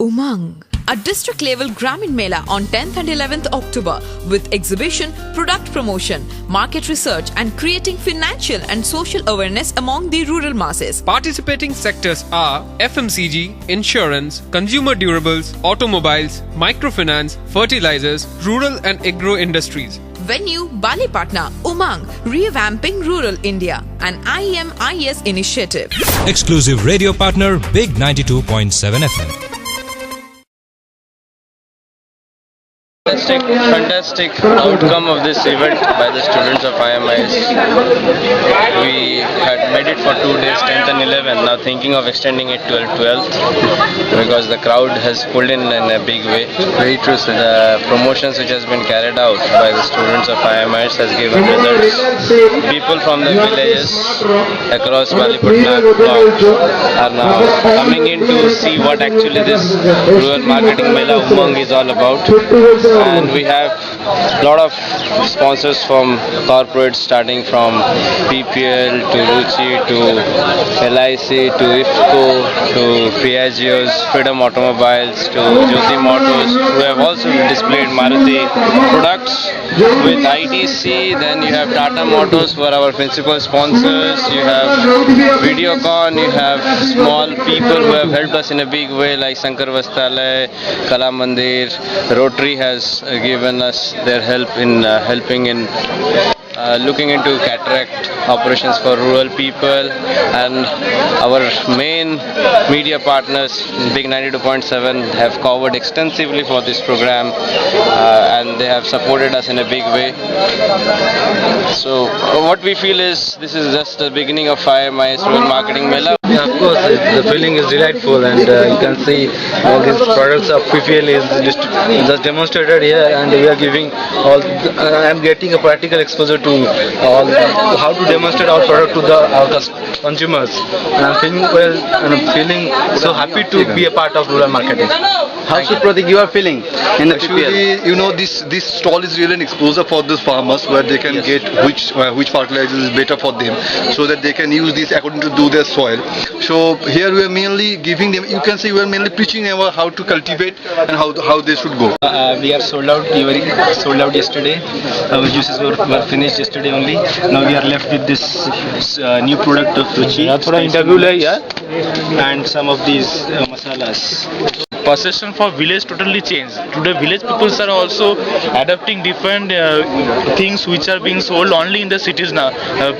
Umang, a district-level Grameen Mela on 10th and 11th October with exhibition, product promotion, market research and creating financial and social awareness among the rural masses. Participating sectors are FMCG, insurance, consumer durables, automobiles, microfinance, fertilizers, rural and agro industries. Venue, Balipatna, Umang, revamping rural India, an IEMIS initiative. Exclusive radio partner, Big 92.7 FM. Fantastic outcome of this event by the students of IMIS. We had made it for 2 days, 10th and 11th, now thinking of extending it till 12th because the crowd has pulled in a big way. Very true, sir. The promotions which has been carried out by the students of IMIS has given results. People from the villages across Balipatna are now coming in to see what actually this rural marketing Mela Umang is all about. And we have a lot of sponsors from corporates starting from PPL to Ruchi to LIC to IFCO to Piaggio's, Freedom Automobiles to Jyoti Motors, who have also displayed Maruti products with ITC. Then you have Tata Motors who are our principal sponsors. You have Videocon, you have small people who have helped us in a big way like Shankar Vastalay, Kala Mandir. Rotary has given us their help in helping in looking into cataract operations for rural people, and our main media partners Big 92.7 have covered extensively for this program and they have supported us in a big way. So what we feel is this is just the beginning of IMIS Rural Marketing Mela. Yeah, of course, the feeling is delightful, and you can see all these products of PPL is just demonstrated here, and we are giving all. I am getting a practical exposure to all how to demonstrate our product to our consumers, and I'm feeling well, and I'm feeling so happy to be a part of rural marketing. How should Pratik you are feeling in the PPL? Actually, you know, this stall is really an exposure for these farmers where they can get which fertilizer is better for them, so that they can use this according to their soil. So here we are mainly giving them, you can say we are mainly preaching about how to cultivate and how they should go. We are sold out. We were sold out yesterday. Our juices were finished yesterday only. Now we are left with this new product of Ruchi. And some of these masalas. Perception for village totally changed. Today village people are also adapting different things which are being sold only in the cities now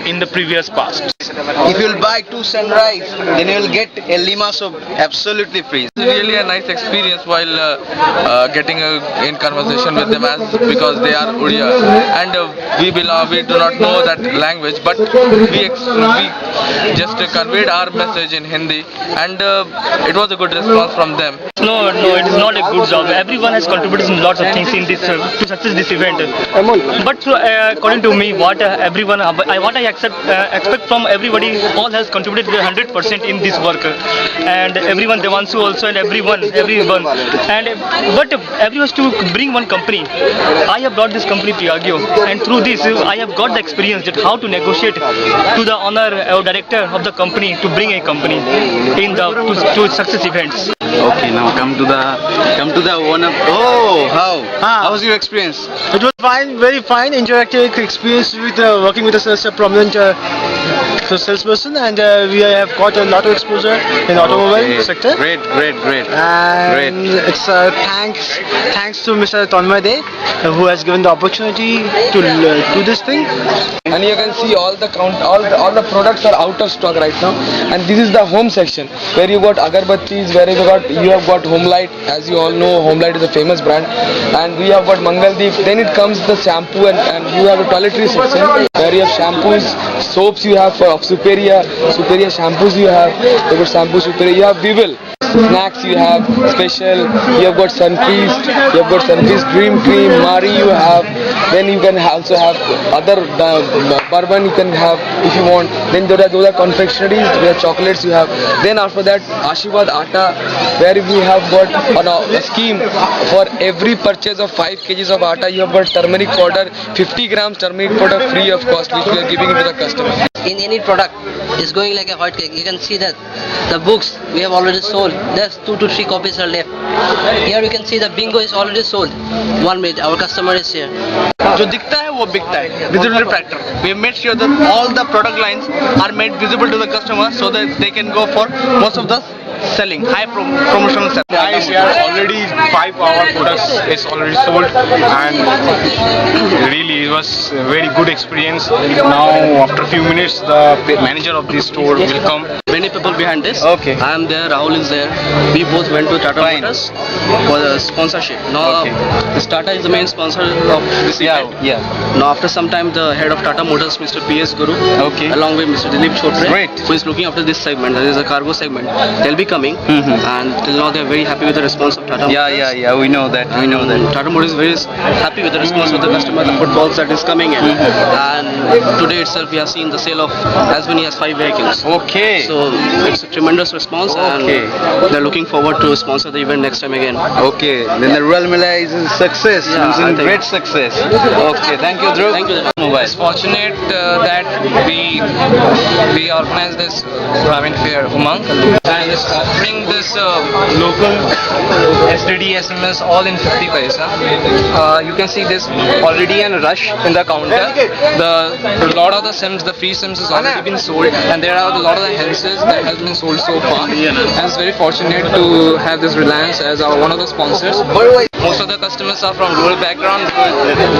in the previous past. If you will buy 2 sunrise, then you will get a lima soap absolutely free. It's really a nice experience while getting in conversation with them, as because they are Odia and we do not know that language, but we just conveyed our message in Hindi, and it was a good response from them. No, it is not a good job. Everyone has contributed in lots of things in this to success this event. But according to me, what I expect from everybody, all has contributed 100% in this work, and everyone, Devanshu also, and everyone, and but everyone has to bring one company. I have brought this company Piaggio, and through this I have got the experience that how to negotiate to the owner or director of the company to bring a company in the to success events. Okay, now come to the one of. Oh, how was your experience? It was fine, very fine, interactive experience with working with a prominent salesperson, and we have got a lot of exposure in automobile sector. Great. And it's thanks to Mr. Tanmay who has given the opportunity to do this thing. And you can see all the the products are out of stock right now, and this is the home section where you got agarbattis, where you have got Homelight. As you all know, Homelight is a famous brand, and we have got Mangaldeep. Then it comes the shampoo, and you have a toiletry section where you have shampoos, soaps you have of Superior shampoos you have shampoo Superior, you have Vival. Snacks you have special, you have got Sunfeast Dream Cream, Mari you have, then you can also have other bourbon you can have if you want, then those are confectionaries, where chocolates you have, then after that Ashirwad Atta, where we have got a scheme for every purchase of 5 kgs of atta you have got turmeric powder, 50 grams turmeric powder free of cost, which we are giving it to the customer. In any product, It's going like a hot cake. You can see that the books we have already sold. There's 2 to 3 copies are left. Here you can see the bingo is already sold. 1 minute, our customer is here. जो दिखता है वो बिकता है. Visibility factor. We have made sure that all the product lines are made visible to the customer so that they can go for most of the selling, high promotional selling. Guys, we are already 5 of our products is already sold, and really it was a very good experience. Now after a few minutes the manager of this store will come. Many people behind this. Okay. I am there, Rahul is there. We both went to Tata Motors for the sponsorship. Now this Tata is the main sponsor of this event. Yeah. Now after some time the head of Tata Motors, Mr. P.S. Guru, along with Mr. Dilip Chotre, who is looking after this segment, that is a cargo segment, they'll be coming, and till now they are very happy with the response of Tata Motors. Yeah, we know that. Tata Motors is very happy with the response of the customer, the footfalls that is coming in. And today itself we have seen the sale of as many as 5 vehicles. Okay. So it's a tremendous response, and they're looking forward to sponsor the event next time again. Okay, then the Rural Mela is a success, it's a great success. Okay, thank you, Dhruv. Thank you. It's fortunate that we organized this Grameen Fair Umang, and it's offering this local STD SMS all in 50 paisa. You can see this already in rush in the counter. A lot of the SIMs, the free SIMs has already been sold, and there are a lot of the Henses that has been sold so far. And it's very fortunate to have this Reliance as one of the sponsors. Most of the customers are from rural background,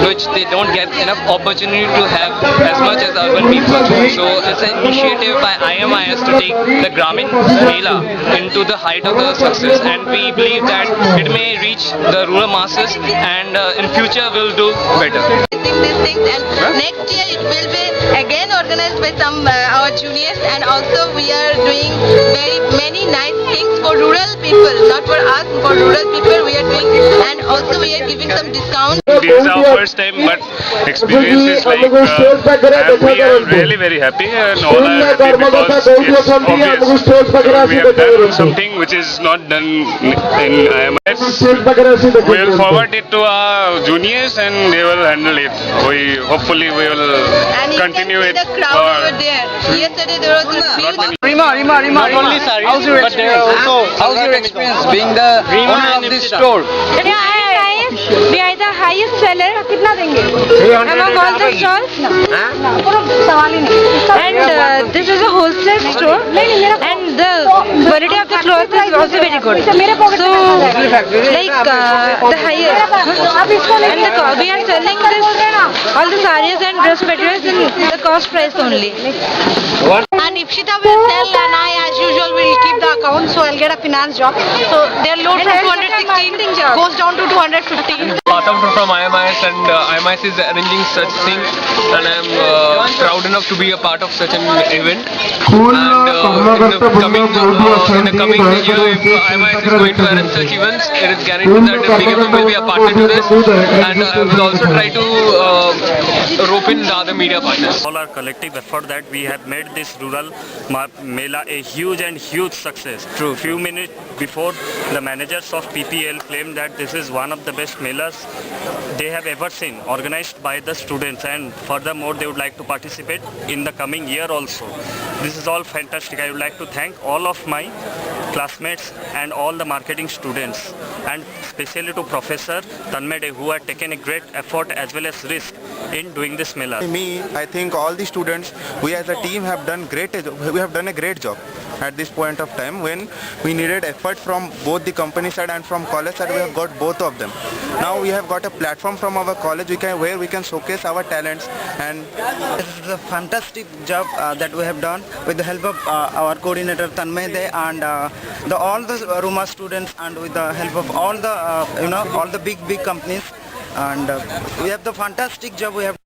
which they don't get enough opportunity to have as much as urban people. So it's an initiative by IMIS to take the Grameen Mela into the height of the success, and we believe that it may reach the rural masses, and in future will do better. These things, and next year it will be again organized by some our juniors, and also we are doing very many nice things for rural people, not for us, for rural people we are doing, and also we are giving some discount. This is our first time, but experience is like and we are really very happy, and all are happy because it's obvious we have done something which is not done in IMS. We will forward it to our juniors and they will handle it. Hopefully we will continue it. The crowd over there. Yesterday there was a huge. Rima, not only sarees, how's your experience being the owner of this store? We are the highest seller. कितना देंगे? Among all the stalls? And this is a wholesale store, and the quality of the clothes is also very good. So like the highest, and we are selling all the sarees and dress materials in the cost price only. And Ipshita will sell, and I as usual will keep the account, so I'll get a finance job. So their load from 216 goes down to 215. From IMIS, and IMIS is arranging such things, and I'm proud enough to be a part of such an event. And in the coming year, if IMIS is going to arrange such events, it is guaranteed that BKFM will be a partner to this, and we'll also try to rope in the other media partners. All our collective effort that we have made this rural Mela a huge success. True. Few minutes before, the managers of PPL claimed that this is one of the best melas they have ever seen, organized by the students, and furthermore they would like to participate in the coming year also. This is all fantastic. I would like to thank all of my classmates and all the marketing students, and especially to Professor Tanmay De, who had taken a great effort as well as risk in doing this mela. I think all the students, we as a team have done a great job at this point of time. When we needed effort from both the company side and from college side, we have got both of them. Now we have got a platform from our college where we can showcase our talents, and this is a fantastic job that we have done with the help of our coordinator Tanmay De, and all the Ruma students, and with the help of all the all the big companies, and we have the fantastic job we have